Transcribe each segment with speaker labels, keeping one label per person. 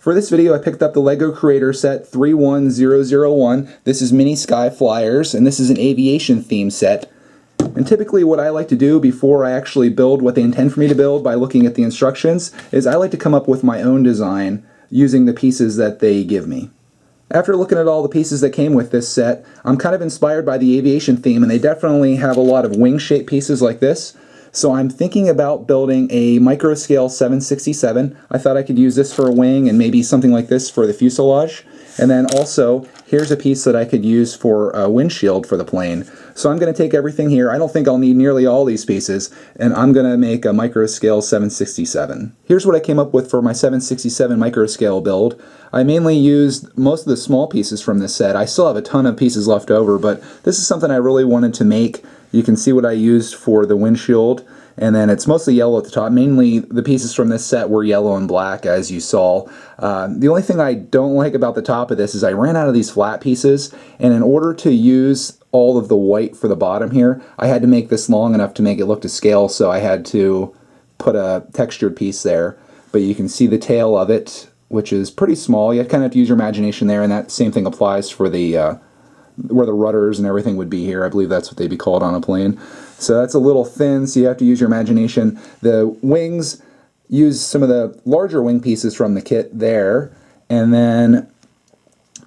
Speaker 1: For this video, I picked up the LEGO Creator Set 31001. This is Mini Skyflyers, and this is an aviation theme set. And typically what I like to do before I actually build what they intend for me to build by looking at the instructions is I like to come up with my own design using the pieces that they give me. After looking at all the pieces that came with this set, I'm kind of inspired by the aviation theme, and they definitely have a lot of wing-shaped pieces like this. So I'm thinking about building a Microscale 767. I thought I could use this for a wing and maybe something like this for the fuselage. And then also, here's a piece that I could use for a windshield for the plane. So I'm going to take everything here. I don't think I'll need nearly all these pieces, and I'm going to make a Microscale 767. Here's what I came up with for my 767 Microscale build. I mainly used most of the small pieces from this set. I still have a ton of pieces left over, but this is something I really wanted to make. You can see what I used for the windshield, and then it's mostly yellow at the top. Mainly the pieces from this set were yellow and black, as you saw. The only thing I don't like about the top of this is I ran out of these flat pieces, and in order to use all of the white for the bottom here, I had to make this long enough to make it look to scale, so I had to put a textured piece there. But you can see the tail of it, which is pretty small. You kind of have to use your imagination there, and that same thing applies for the where the rudders and everything would be here. I believe that's what they'd be called on a plane. So that's a little thin, so you have to use your imagination. The wings use some of the larger wing pieces from the kit there, and then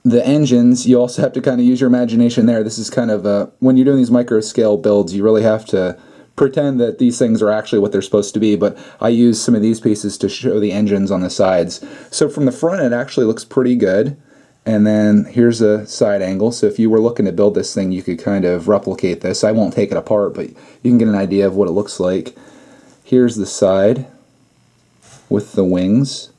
Speaker 1: the engines, you also have to kind of use your imagination there. This is kind of when you're doing these micro scale builds, you really have to pretend that these things are actually what they're supposed to be, but I use some of these pieces to show the engines on the sides. So from the front, it actually looks pretty good. And then here's a side angle, so if you were looking to build this thing, you could kind of replicate this. I won't take it apart, but you can get an idea of what it looks like. Here's the side with the wings.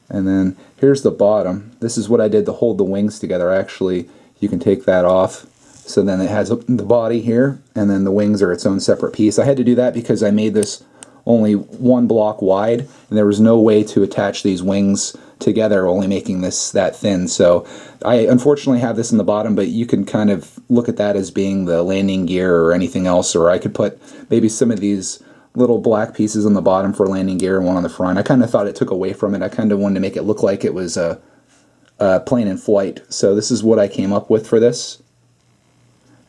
Speaker 1: And then here's the bottom. This is what I did to hold the wings together. Actually, you can take that off. So then it has the body here, and then the wings are its own separate piece. I had to do that because I made this only one block wide, and there was no way to attach these wings together, only making this that thin. So I unfortunately have this in the bottom, but you can kind of look at that as being the landing gear or anything else, or I could put maybe some of these little black pieces on the bottom for landing gear and one on the front. I kind of thought it took away from it. I kind of wanted to make it look like it was a plane in flight. So this is what I came up with for this,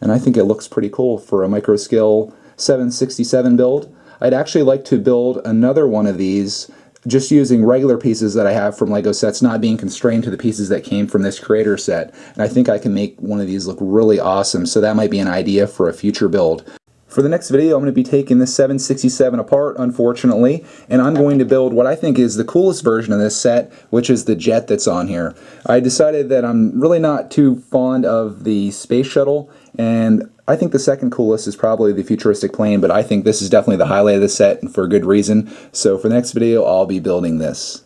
Speaker 1: and I think it looks pretty cool for a Microscale 767 build. I'd actually like to build another one of these just using regular pieces that I have from LEGO sets, not being constrained to the pieces that came from this creator set. And I think I can make one of these look really awesome, so that might be an idea for a future build. For the next video, I'm going to be taking this 767 apart, unfortunately, and I'm going to build what I think is the coolest version of this set, which is the jet that's on here. I decided that I'm really not too fond of the space shuttle, and I think the second coolest is probably the futuristic plane, but I think this is definitely the highlight of the set, and for a good reason. So for the next video, I'll be building this.